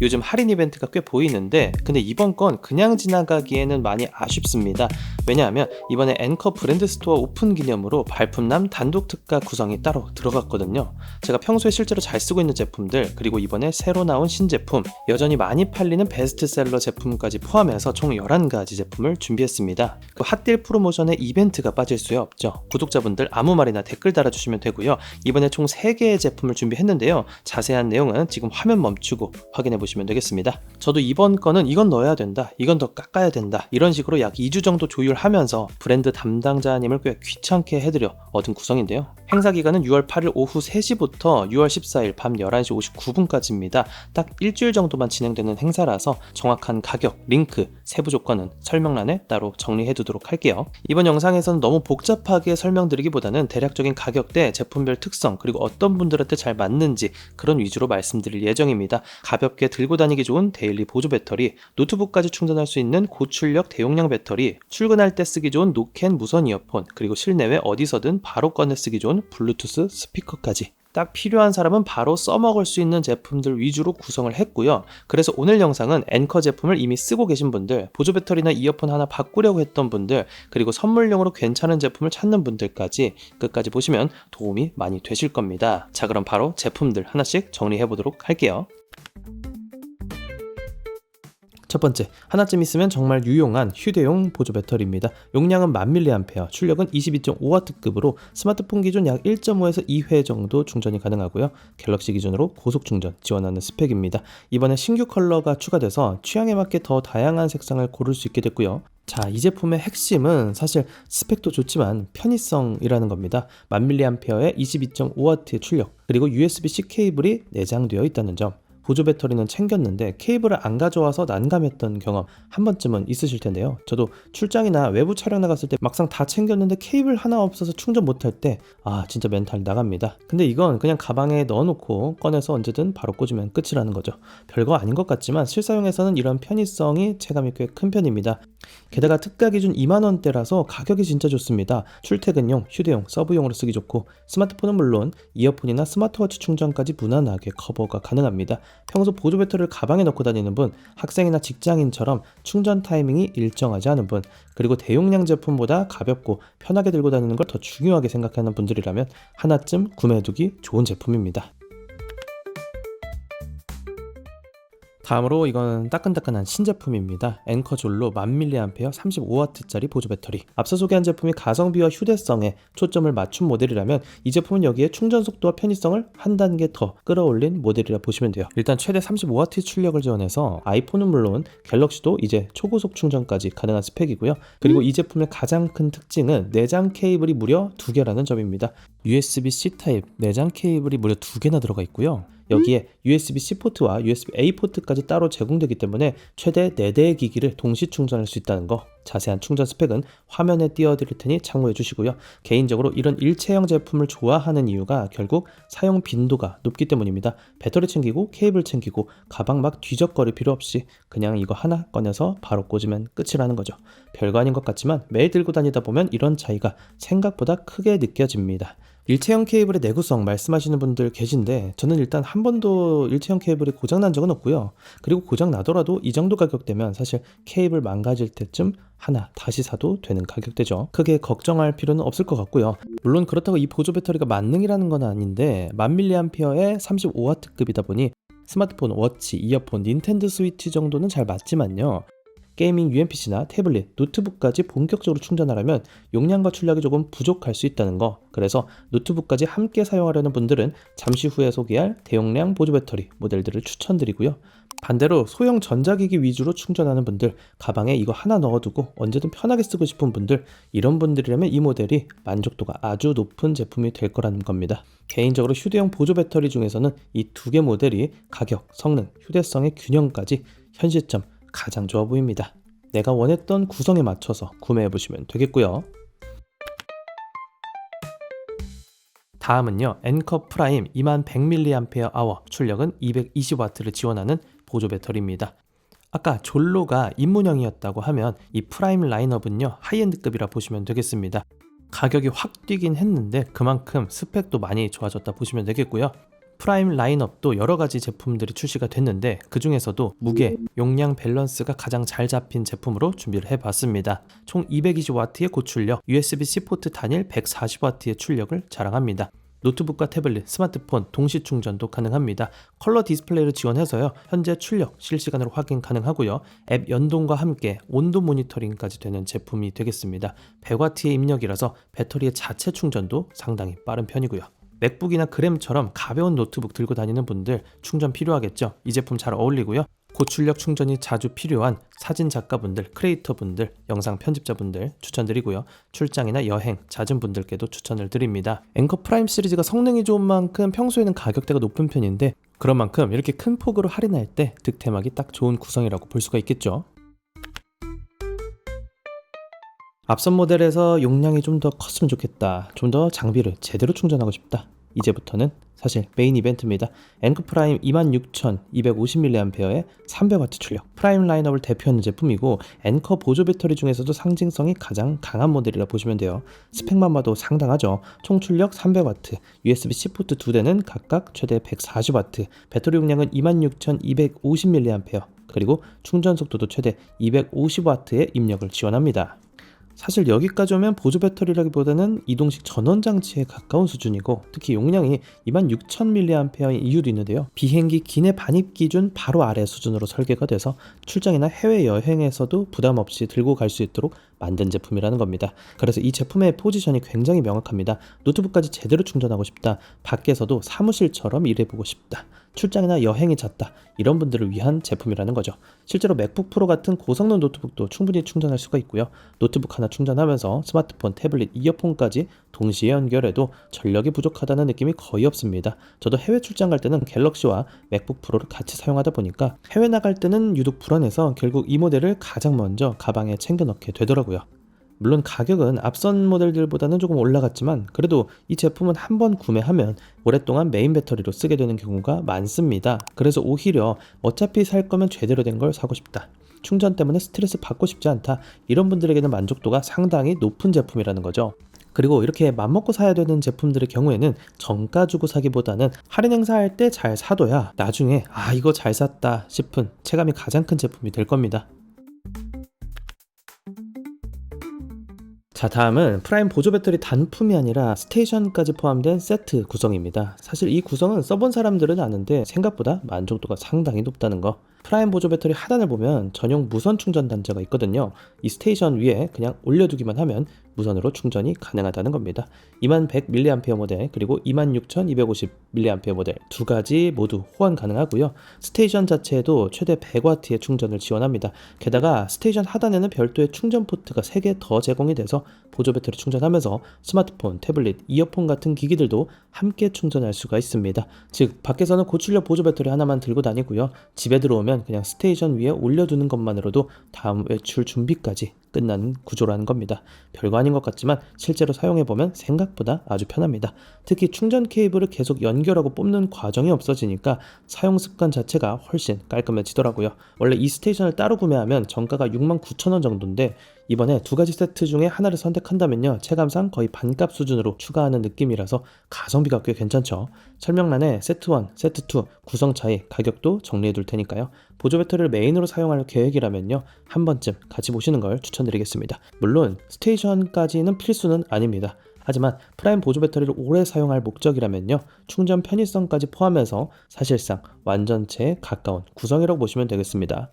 요즘 할인 이벤트가 꽤 보이는데 근데 이번 건 그냥 지나가기에는 많이 아쉽습니다. 왜냐하면 이번에 엔커 브랜드 스토어 오픈 기념으로 발품남 단독 특가 구성이 따로 들어갔거든요. 제가 평소에 실제로 잘 쓰고 있는 제품들, 그리고 이번에 새로 나온 신제품, 여전히 많이 팔리는 베스트셀러 제품까지 포함해서 총 11가지 제품을 준비했습니다. 그 핫딜 프로모션에 이벤트가 빠질 수 없죠. 구독자분들 아무 말이나 댓글 달아주시면 되고요. 이번에 총 3개의 제품을 준비했는데요. 자세한 내용은 지금 화면 멈추고 확인해 보시면 되겠습니다. 저도 이번 거는 이건 넣어야 된다, 이건 더 깎아야 된다, 이런 식으로 약 2주 정도 조율하면서 브랜드 담당자님을 꽤 귀찮게 해드려 얻은 구성인데요. 행사 기간은 6월 8일 오후 3시부터 6월 14일 밤 11시 59분까지입니다. 딱 일주일 정도만 진행되는 행사라서 정확한 가격, 링크, 세부 조건은 설명란에 따로 정리해 두도록 할게요. 이번 영상에서는 너무 복잡하게 설명드리기보다는 대략적인 가격대, 제품별 특성, 그리고 어떤 분들한테 잘 맞는지 그런 위주로 말씀드릴 예정입니다. 가볍게 들고 다니기 좋은 데일리 보조 배터리, 노트북까지 충전할 수 있는 고출력 대용량 배터리, 출근할 때 쓰기 좋은 노캔 무선 이어폰, 그리고 실내외 어디서든 바로 꺼내 쓰기 좋은 블루투스 스피커까지 딱 필요한 사람은 바로 써먹을 수 있는 제품들 위주로 구성을 했고요. 그래서 오늘 영상은 엔커 제품을 이미 쓰고 계신 분들, 보조 배터리나 이어폰 하나 바꾸려고 했던 분들, 그리고 선물용으로 괜찮은 제품을 찾는 분들까지 끝까지 보시면 도움이 많이 되실 겁니다. 자, 그럼 바로 제품들 하나씩 정리해 보도록 할게요. 첫 번째, 하나쯤 있으면 정말 유용한 휴대용 보조 배터리입니다. 용량은 1000mAh, 출력은 22.5W급으로 스마트폰 기준 약 1.5에서 2회 정도 충전이 가능하고요. 갤럭시 기준으로 고속 충전 지원하는 스펙입니다. 이번에 신규 컬러가 추가돼서 취향에 맞게 더 다양한 색상을 고를 수 있게 됐고요. 자, 이 제품의 핵심은 사실 스펙도 좋지만 편의성이라는 겁니다. 1000mAh에 22.5W의 출력, 그리고 USB-C 케이블이 내장되어 있다는 점. 보조 배터리는 챙겼는데 케이블을 안 가져와서 난감했던 경험 한 번쯤은 있으실 텐데요. 저도 출장이나 외부 촬영 나갔을 때 막상 다 챙겼는데 케이블 하나 없어서 충전 못할 때 진짜 멘탈 나갑니다. 근데 이건 그냥 가방에 넣어놓고 꺼내서 언제든 바로 꽂으면 끝이라는 거죠. 별거 아닌 것 같지만 실사용에서는 이런 편의성이 체감이 꽤 큰 편입니다. 게다가 특가 기준 2만원대라서 가격이 진짜 좋습니다. 출퇴근용, 휴대용, 서브용으로 쓰기 좋고 스마트폰은 물론 이어폰이나 스마트워치 충전까지 무난하게 커버가 가능합니다. 평소 보조 배터리를 가방에 넣고 다니는 분, 학생이나 직장인처럼 충전 타이밍이 일정하지 않은 분, 그리고 대용량 제품보다 가볍고 편하게 들고 다니는 걸 더 중요하게 생각하는 분들이라면 하나쯤 구매해두기 좋은 제품입니다. 다음으로 이건 따끈따끈한 신제품입니다. 엔커 졸로 1000mAh 35W짜리 보조 배터리. 앞서 소개한 제품이 가성비와 휴대성에 초점을 맞춘 모델이라면 이 제품은 여기에 충전 속도와 편의성을 한 단계 더 끌어올린 모델이라 보시면 돼요. 일단 최대 35W 출력을 지원해서 아이폰은 물론 갤럭시도 이제 초고속 충전까지 가능한 스펙이고요. 그리고 이 제품의 가장 큰 특징은 내장 케이블이 무려 2개라는 점입니다. USB-C 타입 내장 케이블이 무려 2개나 들어가 있고요. 여기에 USB-C 포트와 USB-A 포트까지 따로 제공되기 때문에 최대 4대의 기기를 동시 충전할 수 있다는 거. 자세한 충전 스펙은 화면에 띄워드릴 테니 참고해 주시고요. 개인적으로 이런 일체형 제품을 좋아하는 이유가 결국 사용 빈도가 높기 때문입니다. 배터리 챙기고 케이블 챙기고 가방 막 뒤적거릴 필요 없이 그냥 이거 하나 꺼내서 바로 꽂으면 끝이라는 거죠. 별거 아닌 것 같지만 매일 들고 다니다 보면 이런 차이가 생각보다 크게 느껴집니다. 일체형 케이블의 내구성 말씀하시는 분들 계신데 저는 일단 한 번도 일체형 케이블이 고장난 적은 없고요. 그리고 고장 나더라도 이 정도 가격대면 사실 케이블 망가질 때쯤 하나 다시 사도 되는 가격대죠. 크게 걱정할 필요는 없을 것 같고요. 물론 그렇다고 이 보조 배터리가 만능이라는 건 아닌데 1000mAh에 35W급이다 보니 스마트폰, 워치, 이어폰, 닌텐도 스위치 정도는 잘 맞지만요. 게이밍 UMPC나 태블릿, 노트북까지 본격적으로 충전하려면 용량과 출력이 조금 부족할 수 있다는 거. 그래서 노트북까지 함께 사용하려는 분들은 잠시 후에 소개할 대용량 보조 배터리 모델들을 추천드리고요. 반대로 소형 전자기기 위주로 충전하는 분들, 가방에 이거 하나 넣어두고 언제든 편하게 쓰고 싶은 분들, 이런 분들이라면 이 모델이 만족도가 아주 높은 제품이 될 거라는 겁니다. 개인적으로 휴대용 보조 배터리 중에서는 이 2개 모델이 가격, 성능, 휴대성의 균형까지 현 시점 가장 좋아 보입니다. 내가 원했던 구성에 맞춰서 구매해보시면 되겠고요. 다음은요, 엔커 프라임 2100mAh, 출력은 220W를 지원하는 보조 배터리입니다. 아까 졸로가 입문형이었다고 하면 이 프라임 라인업은요 하이엔드급이라 보시면 되겠습니다. 가격이 확 뛰긴 했는데 그만큼 스펙도 많이 좋아졌다 보시면 되겠고요. 프라임 라인업도 여러 가지 제품들이 출시가 됐는데 그 중에서도 무게, 용량 밸런스가 가장 잘 잡힌 제품으로 준비를 해봤습니다. 총 220W의 고출력, USB-C 포트 단일 140W의 출력을 자랑합니다. 노트북과 태블릿, 스마트폰 동시 충전도 가능합니다. 컬러 디스플레이를 지원해서요. 현재 출력 실시간으로 확인 가능하고요. 앱 연동과 함께 온도 모니터링까지 되는 제품이 되겠습니다. 100W의 입력이라서 배터리의 자체 충전도 상당히 빠른 편이고요. 맥북이나 그램처럼 가벼운 노트북 들고 다니는 분들 충전 필요하겠죠. 이 제품 잘 어울리고요. 고출력 충전이 자주 필요한 사진 작가분들, 크리에이터분들, 영상 편집자분들 추천드리고요. 출장이나 여행, 잦은 분들께도 추천을 드립니다. 앵커 프라임 시리즈가 성능이 좋은 만큼 평소에는 가격대가 높은 편인데 그런 만큼 이렇게 큰 폭으로 할인할 때 득템하기 딱 좋은 구성이라고 볼 수가 있겠죠. 앞선 모델에서 용량이 좀 더 컸으면 좋겠다, 좀 더 장비를 제대로 충전하고 싶다, 이제부터는 사실 메인 이벤트입니다. 앵커 프라임 26250mAh의 300W 출력, 프라임 라인업을 대표하는 제품이고 앵커 보조 배터리 중에서도 상징성이 가장 강한 모델이라 보시면 돼요. 스펙만 봐도 상당하죠. 총 출력 300W, USB-C 포트 2대는 각각 최대 140W, 배터리 용량은 26250mAh, 그리고 충전 속도도 최대 250W의 입력을 지원합니다. 사실 여기까지 오면 보조 배터리라기보다는 이동식 전원 장치에 가까운 수준이고 특히 용량이 26000mAh인 이유도 있는데요. 비행기 기내 반입 기준 바로 아래 수준으로 설계가 돼서 출장이나 해외 여행에서도 부담 없이 들고 갈 수 있도록 만든 제품이라는 겁니다. 그래서 이 제품의 포지션이 굉장히 명확합니다. 노트북까지 제대로 충전하고 싶다, 밖에서도 사무실처럼 일해보고 싶다, 출장이나 여행이 잦다, 이런 분들을 위한 제품이라는 거죠. 실제로 맥북 프로 같은 고성능 노트북도 충분히 충전할 수가 있고요. 노트북 하나 충전하면서 스마트폰, 태블릿, 이어폰까지 동시에 연결해도 전력이 부족하다는 느낌이 거의 없습니다. 저도 해외 출장 갈 때는 갤럭시와 맥북 프로를 같이 사용하다 보니까 해외 나갈 때는 유독 불안해서 결국 이 모델을 가장 먼저 가방에 챙겨 넣게 되더라고요. 물론 가격은 앞선 모델들보다는 조금 올라갔지만 그래도 이 제품은 한번 구매하면 오랫동안 메인 배터리로 쓰게 되는 경우가 많습니다. 그래서 오히려 어차피 살 거면 제대로 된 걸 사고 싶다, 충전 때문에 스트레스 받고 싶지 않다, 이런 분들에게는 만족도가 상당히 높은 제품이라는 거죠. 그리고 이렇게 맘먹고 사야 되는 제품들의 경우에는 정가 주고 사기보다는 할인 행사할 때 잘 사둬야 나중에 이거 잘 샀다 싶은 체감이 가장 큰 제품이 될 겁니다. 자, 다음은 프라임 보조 배터리 단품이 아니라 스테이션까지 포함된 세트 구성입니다. 사실 이 구성은 써본 사람들은 아는데 생각보다 만족도가 상당히 높다는 거. 프라임 보조 배터리 하단을 보면 전용 무선 충전 단자가 있거든요. 이 스테이션 위에 그냥 올려두기만 하면 무선으로 충전이 가능하다는 겁니다. 21100mAh 모델 그리고 26250mAh 모델 두 가지 모두 호환 가능하고요. 스테이션 자체에도 최대 100W의 충전을 지원합니다. 게다가 스테이션 하단에는 별도의 충전 포트가 3개 더 제공이 돼서 보조 배터리 충전하면서 스마트폰, 태블릿, 이어폰 같은 기기들도 함께 충전할 수가 있습니다. 즉 밖에서는 고출력 보조 배터리 하나만 들고 다니고요. 집에 들어오면 그냥 스테이션 위에 올려두는 것만으로도 다음 외출 준비까지 끝나는 구조라는 겁니다. 별거 아닌 것 같지만 실제로 사용해보면 생각보다 아주 편합니다. 특히 충전 케이블을 계속 연결하고 뽑는 과정이 없어지니까 사용 습관 자체가 훨씬 깔끔해지더라고요. 원래 이 스테이션을 따로 구매하면 정가가 69,000원 정도인데 이번에 두 가지 세트 중에 하나를 선택한다면요, 체감상 거의 반값 수준으로 추가하는 느낌이라서 가성비가 꽤 괜찮죠. 설명란에 세트 1, 세트 2 구성 차이, 가격도 정리해 둘 테니까요. 보조 배터리를 메인으로 사용할 계획이라면요, 한 번쯤 같이 보시는 걸 추천드리겠습니다. 물론 스테이션까지는 필수는 아닙니다. 하지만 프라임 보조 배터리를 오래 사용할 목적이라면요, 충전 편의성까지 포함해서 사실상 완전체에 가까운 구성이라고 보시면 되겠습니다.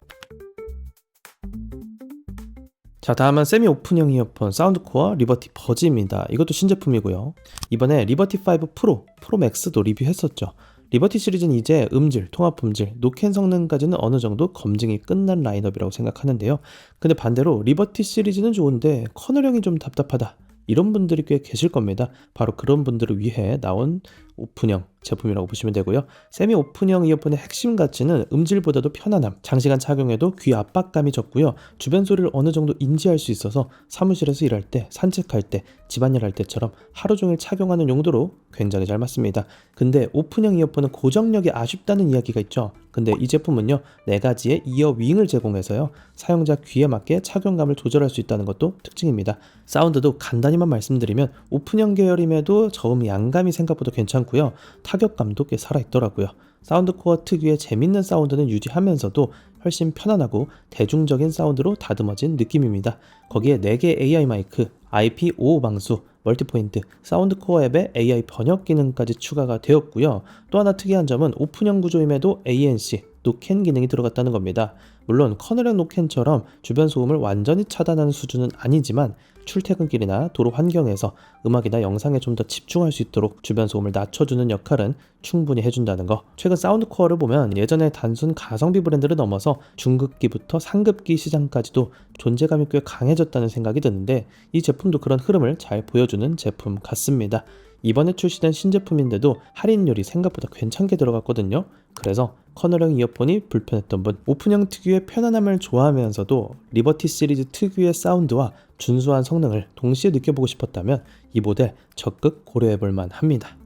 자, 다음은 세미 오픈형 이어폰 사운드코어 리버티 버즈입니다. 이것도 신제품이고요. 이번에 리버티 5 프로 맥스도 리뷰했었죠. 리버티 시리즈는 이제 음질, 통합 품질, 노캔 성능까지는 어느 정도 검증이 끝난 라인업이라고 생각하는데요. 근데 반대로 리버티 시리즈는 좋은데 커널형이 좀 답답하다, 이런 분들이 꽤 계실 겁니다. 바로 그런 분들을 위해 나온 오픈형 제품이라고 보시면 되고요. 세미 오픈형 이어폰의 핵심 가치는 음질보다도 편안함, 장시간 착용해도 귀 압박감이 적고요. 주변 소리를 어느 정도 인지할 수 있어서 사무실에서 일할 때, 산책할 때, 집안일 할 때처럼 하루 종일 착용하는 용도로 굉장히 잘 맞습니다. 근데 오픈형 이어폰은 고정력이 아쉽다는 이야기가 있죠. 근데 이 제품은요, 4가지의 이어 윙을 제공해서요, 사용자 귀에 맞게 착용감을 조절할 수 있다는 것도 특징입니다. 사운드도 간단히만 말씀드리면 오픈형 계열임에도 저음 양감이 생각보다 괜찮고요. 타격감도 꽤 살아있더라고요. 사운드코어 특유의 재밌는 사운드는 유지하면서도 훨씬 편안하고 대중적인 사운드로 다듬어진 느낌입니다. 거기에 4개 AI 마이크, IP55 방수, 멀티포인트, 사운드코어 앱에 AI 번역 기능까지 추가가 되었고요. 또 하나 특이한 점은 오픈형 구조임에도 ANC, 노캔 기능이 들어갔다는 겁니다. 물론 커널형 노캔처럼 주변 소음을 완전히 차단하는 수준은 아니지만 출퇴근길이나 도로 환경에서 음악이나 영상에 좀 더 집중할 수 있도록 주변 소음을 낮춰주는 역할은 충분히 해준다는 거. 최근 사운드코어를 보면 예전에 단순 가성비 브랜드를 넘어서 중급기부터 상급기 시장까지도 존재감이 꽤 강해졌다는 생각이 드는데 이 제품도 그런 흐름을 잘 보여주는 제품 같습니다. 이번에 출시된 신제품인데도 할인율이 생각보다 괜찮게 들어갔거든요. 그래서 커널형 이어폰이 불편했던 분, 오픈형 특유의 편안함을 좋아하면서도 리버티 시리즈 특유의 사운드와 준수한 성능을 동시에 느껴보고 싶었다면 이 모델 적극 고려해볼 만합니다.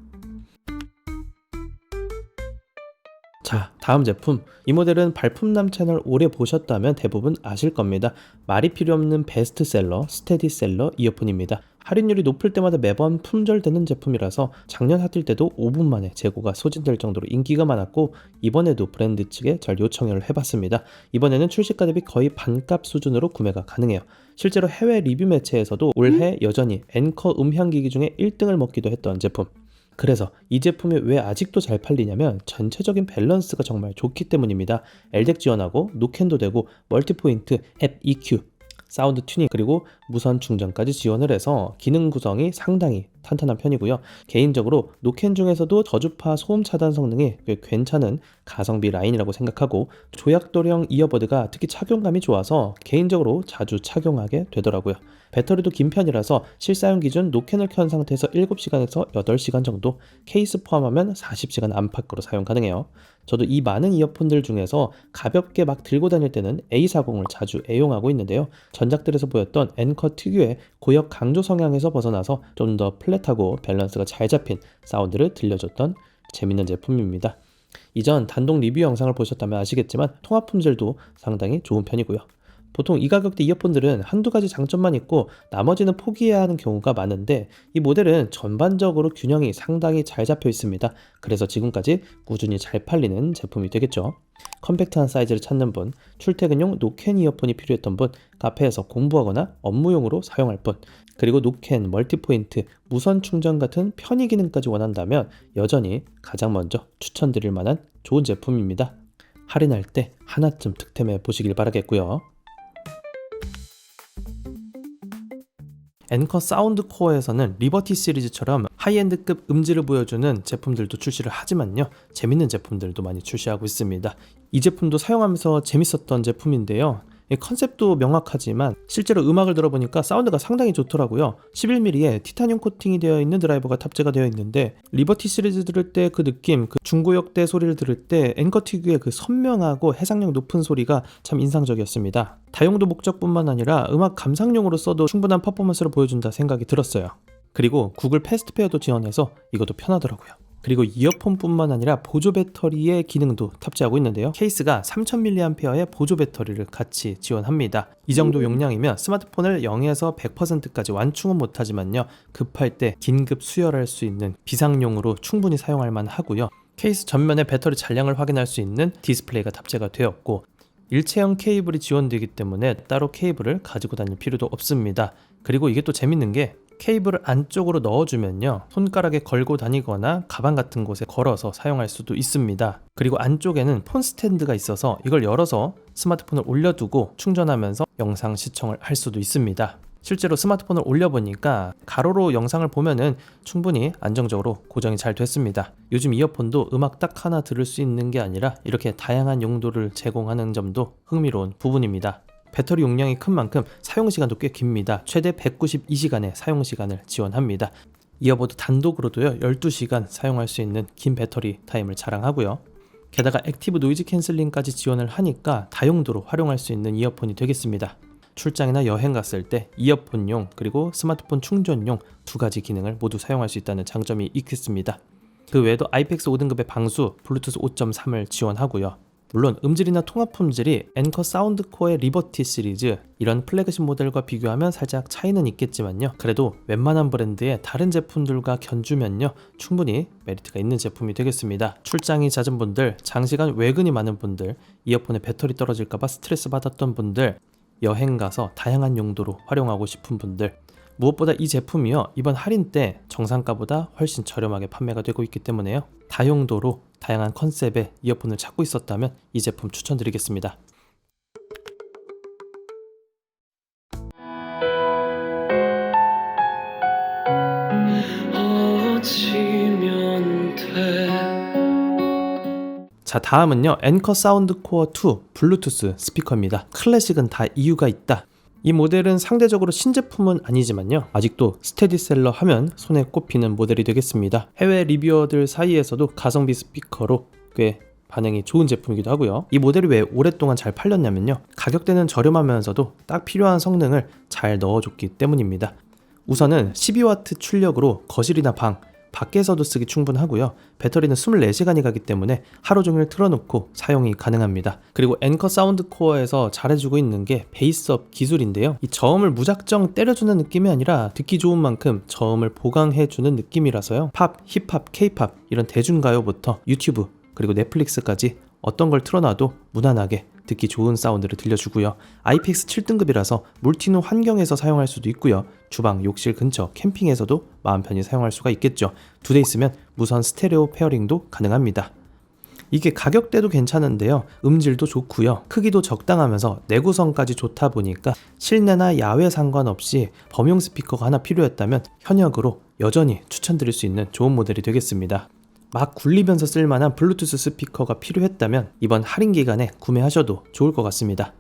자, 다음 제품. 이 모델은 발품남 채널 오래 보셨다면 대부분 아실 겁니다. 말이 필요 없는 베스트셀러, 스테디셀러 이어폰입니다. 할인율이 높을 때마다 매번 품절되는 제품이라서 작년 핫딜 때도 5분 만에 재고가 소진될 정도로 인기가 많았고 이번에도 브랜드 측에 잘 요청을 해봤습니다. 이번에는 출시가 대비 거의 반값 수준으로 구매가 가능해요. 실제로 해외 리뷰 매체에서도 올해 여전히 앵커 음향기기 중에 1등을 먹기도 했던 제품. 그래서 이 제품이 왜 아직도 잘 팔리냐면 전체적인 밸런스가 정말 좋기 때문입니다. LDAC 지원하고 노캔도 되고 멀티포인트, 앱 EQ, 사운드 튜닝 그리고 무선 충전까지 지원을 해서 기능 구성이 상당히 탄탄한 편이고요. 개인적으로 노캔 중에서도 저주파 소음 차단 성능이 꽤 괜찮은 가성비 라인이라고 생각하고 조약돌형 이어버드가 특히 착용감이 좋아서 개인적으로 자주 착용하게 되더라고요. 배터리도 긴 편이라서 실사용 기준 노캔을 켠 상태에서 7시간에서 8시간 정도, 케이스 포함하면 40시간 안팎으로 사용 가능해요. 저도 이 많은 이어폰들 중에서 가볍게 막 들고 다닐 때는 A40을 자주 애용하고 있는데요. 전작들에서 보였던 앵커 특유의 고역 강조 성향에서 벗어나서 좀 더 플랫하고 밸런스가 잘 잡힌 사운드를 들려줬던 재밌는 제품입니다. 이전 단독 리뷰 영상을 보셨다면 아시겠지만 통합 품질도 상당히 좋은 편이고요. 보통 이 가격대 이어폰들은 한두 가지 장점만 있고 나머지는 포기해야 하는 경우가 많은데 이 모델은 전반적으로 균형이 상당히 잘 잡혀 있습니다. 그래서 지금까지 꾸준히 잘 팔리는 제품이 되겠죠. 컴팩트한 사이즈를 찾는 분, 출퇴근용 노캔 이어폰이 필요했던 분, 카페에서 공부하거나 업무용으로 사용할 분, 그리고 노캔, 멀티포인트, 무선 충전 같은 편의 기능까지 원한다면 여전히 가장 먼저 추천드릴 만한 좋은 제품입니다. 할인할 때 하나쯤 득템해 보시길 바라겠고요. 앵커 사운드 코어에서는 리버티 시리즈처럼 하이엔드급 음질을 보여주는 제품들도 출시를 하지만요, 재밌는 제품들도 많이 출시하고 있습니다. 이 제품도 사용하면서 재밌었던 제품인데요, 컨셉도 명확하지만 실제로 음악을 들어보니까 사운드가 상당히 좋더라고요. 11mm의 티타늄 코팅이 되어 있는 드라이버가 탑재가 되어 있는데 리버티 시리즈 들을 때 그 느낌, 그 중고역대 소리를 들을 때 앵커 특유의 그 선명하고 해상력 높은 소리가 참 인상적이었습니다. 다용도 목적뿐만 아니라 음악 감상용으로 써도 충분한 퍼포먼스를 보여준다 생각이 들었어요. 그리고 구글 패스트페어도 지원해서 이것도 편하더라고요. 그리고 이어폰뿐만 아니라 보조 배터리의 기능도 탑재하고 있는데요. 케이스가 3000mAh의 보조 배터리를 같이 지원합니다. 이 정도 용량이면 스마트폰을 0에서 100%까지 완충은 못하지만요, 급할 때 긴급 수혈할 수 있는 비상용으로 충분히 사용할 만하고요. 케이스 전면에 배터리 잔량을 확인할 수 있는 디스플레이가 탑재가 되었고 일체형 케이블이 지원되기 때문에 따로 케이블을 가지고 다닐 필요도 없습니다. 그리고 이게 또 재밌는 게 케이블을 안쪽으로 넣어주면요, 손가락에 걸고 다니거나 가방 같은 곳에 걸어서 사용할 수도 있습니다. 그리고 안쪽에는 폰 스탠드가 있어서 이걸 열어서 스마트폰을 올려두고 충전하면서 영상 시청을 할 수도 있습니다. 실제로 스마트폰을 올려보니까 가로로 영상을 보면은 충분히 안정적으로 고정이 잘 됐습니다. 요즘 이어폰도 음악 딱 하나 들을 수 있는 게 아니라 이렇게 다양한 용도를 제공하는 점도 흥미로운 부분입니다. 배터리 용량이 큰 만큼 사용시간도 꽤 깁니다. 최대 192시간의 사용시간을 지원합니다. 이어버드 단독으로도요 12시간 사용할 수 있는 긴 배터리 타임을 자랑하고요. 게다가 액티브 노이즈 캔슬링까지 지원을 하니까 다용도로 활용할 수 있는 이어폰이 되겠습니다. 출장이나 여행 갔을 때 이어폰용 그리고 스마트폰 충전용 두 가지 기능을 모두 사용할 수 있다는 장점이 있겠습니다. 그 외에도 IPX5등급의 방수, 블루투스 5.3을 지원하고요. 물론 음질이나 통합 품질이 엔커 사운드코어의 리버티 시리즈 이런 플래그십 모델과 비교하면 살짝 차이는 있겠지만요, 그래도 웬만한 브랜드의 다른 제품들과 견주면요 충분히 메리트가 있는 제품이 되겠습니다. 출장이 잦은 분들, 장시간 외근이 많은 분들, 이어폰에 배터리 떨어질까봐 스트레스 받았던 분들, 여행 가서 다양한 용도로 활용하고 싶은 분들, 무엇보다 이 제품이요 이번 할인 때 정상가보다 훨씬 저렴하게 판매가 되고 있기 때문에요, 다용도로 다양한 컨셉의 이어폰을 찾고 있었다면 이 제품 추천드리겠습니다. 자, 다음은요 엔커 사운드 코어 2 블루투스 스피커입니다. 클래식은 다 이유가 있다. 이 모델은 상대적으로 신제품은 아니지만요 아직도 스테디셀러 하면 손에 꼽히는 모델이 되겠습니다. 해외 리뷰어들 사이에서도 가성비 스피커로 꽤 반응이 좋은 제품이기도 하고요. 이 모델이 왜 오랫동안 잘 팔렸냐면요, 가격대는 저렴하면서도 딱 필요한 성능을 잘 넣어줬기 때문입니다. 우선은 12W 출력으로 거실이나 방, 밖에서도 쓰기 충분하고요. 배터리는 24시간이 가기 때문에 하루 종일 틀어놓고 사용이 가능합니다. 그리고 엔커 사운드 코어에서 잘해주고 있는 게 베이스업 기술인데요, 이 저음을 무작정 때려주는 느낌이 아니라 듣기 좋은 만큼 저음을 보강해주는 느낌이라서요, 팝, 힙합, 케이팝 이런 대중가요부터 유튜브 그리고 넷플릭스까지 어떤 걸 틀어놔도 무난하게 듣기 좋은 사운드를 들려주고요. IPX 7등급이라서 물티노 환경에서 사용할 수도 있고요, 주방, 욕실 근처, 캠핑에서도 마음 편히 사용할 수가 있겠죠. 두 대 있으면 무선 스테레오 페어링도 가능합니다. 이게 가격대도 괜찮은데요, 음질도 좋고요, 크기도 적당하면서 내구성까지 좋다 보니까 실내나 야외 상관없이 범용 스피커가 하나 필요했다면 현역으로 여전히 추천드릴 수 있는 좋은 모델이 되겠습니다. 막 굴리면서 쓸만한 블루투스 스피커가 필요했다면 이번 할인 기간에 구매하셔도 좋을 것 같습니다.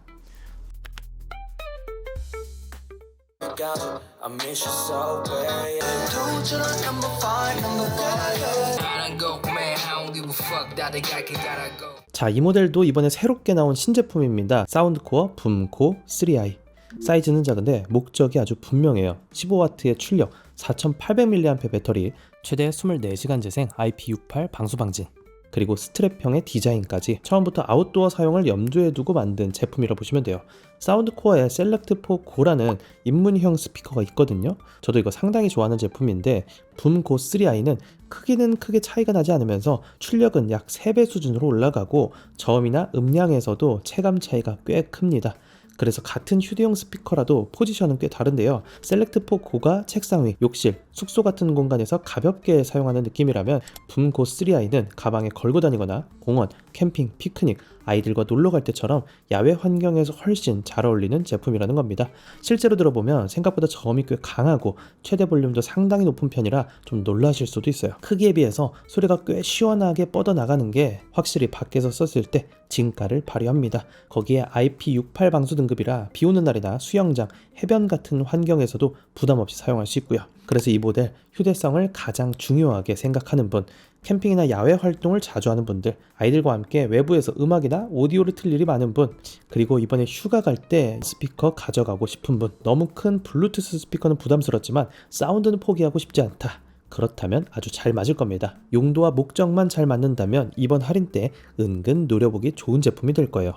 자, 이 모델도 이번에 새롭게 나온 신제품입니다. 사운드코어 붐코 3i. 사이즈는 작은데 목적이 아주 분명해요. 15W의 출력, 4800mAh 배터리, 최대 24시간 재생 IP68 방수 방진, 그리고 스트랩형의 디자인까지 처음부터 아웃도어 사용을 염두에 두고 만든 제품이라 보시면 돼요. 사운드코어에 셀렉트4 고라는 입문형 스피커가 있거든요. 저도 이거 상당히 좋아하는 제품인데 붐고 3i는 크기는 크게 차이가 나지 않으면서 출력은 약 3배 수준으로 올라가고 저음이나 음량에서도 체감 차이가 꽤 큽니다. 그래서 같은 휴대용 스피커라도 포지션은 꽤 다른데요, 셀렉트4 고가 책상 위, 욕실, 숙소 같은 공간에서 가볍게 사용하는 느낌이라면 붐고 3i는 가방에 걸고 다니거나 공원, 캠핑, 피크닉, 아이들과 놀러 갈 때처럼 야외 환경에서 훨씬 잘 어울리는 제품이라는 겁니다. 실제로 들어보면 생각보다 저음이 꽤 강하고 최대 볼륨도 상당히 높은 편이라 좀 놀라실 수도 있어요. 크기에 비해서 소리가 꽤 시원하게 뻗어나가는 게 확실히 밖에서 썼을 때 진가를 발휘합니다. 거기에 IP68 방수 등급이라 비 오는 날이나 수영장, 해변 같은 환경에서도 부담 없이 사용할 수 있고요. 그래서 이 모델 휴대성을 가장 중요하게 생각하는 분, 캠핑이나 야외 활동을 자주 하는 분들, 아이들과 함께 외부에서 음악이나 오디오를 틀 일이 많은 분, 그리고 이번에 휴가 갈 때 스피커 가져가고 싶은 분, 너무 큰 블루투스 스피커는 부담스럽지만 사운드는 포기하고 싶지 않다, 그렇다면 아주 잘 맞을 겁니다. 용도와 목적만 잘 맞는다면 이번 할인 때 은근 노려보기 좋은 제품이 될 거예요.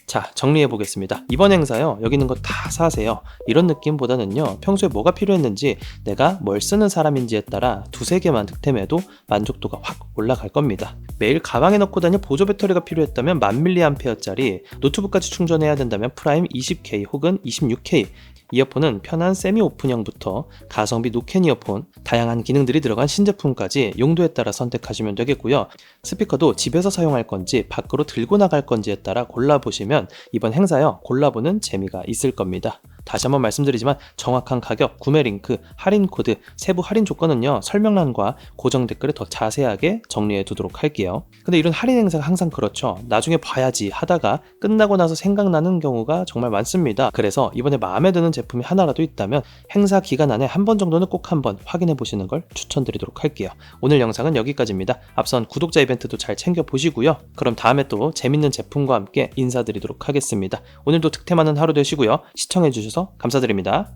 자, 정리해 보겠습니다. 이번 행사요, 여기 있는 거 다 사세요, 이런 느낌보다는요, 평소에 뭐가 필요했는지, 내가 뭘 쓰는 사람인지에 따라 두세 개만 득템해도 만족도가 확 올라갈 겁니다. 매일 가방에 넣고 다닐 보조 배터리가 필요했다면 1000mAh짜리, 노트북까지 충전해야 된다면 프라임 20K 혹은 26K, 이어폰은 편한 세미 오픈형부터 가성비 노캔 이어폰, 다양한 기능들이 들어간 신제품까지 용도에 따라 선택하시면 되겠고요. 스피커도 집에서 사용할 건지 밖으로 들고 나갈 건지에 따라 골라보시면 이번 행사요, 골라보는 재미가 있을 겁니다. 다시 한번 말씀드리지만 정확한 가격, 구매 링크, 할인 코드, 세부 할인 조건은요, 설명란과 고정 댓글에 더 자세하게 정리해 두도록 할게요. 근데 이런 할인 행사가 항상 그렇죠. 나중에 봐야지 하다가 끝나고 나서 생각나는 경우가 정말 많습니다. 그래서 이번에 마음에 드는 제품이 하나라도 있다면 행사 기간 안에 한 번 정도는 꼭 한번 확인해 보시는 걸 추천드리도록 할게요. 오늘 영상은 여기까지입니다. 앞선 구독자 이벤트도 잘 챙겨 보시고요. 그럼 다음에 또 재밌는 제품과 함께 인사드리도록 하겠습니다. 오늘도 득템하는 하루 되시고요. 시청해 주셔서 감사드립니다.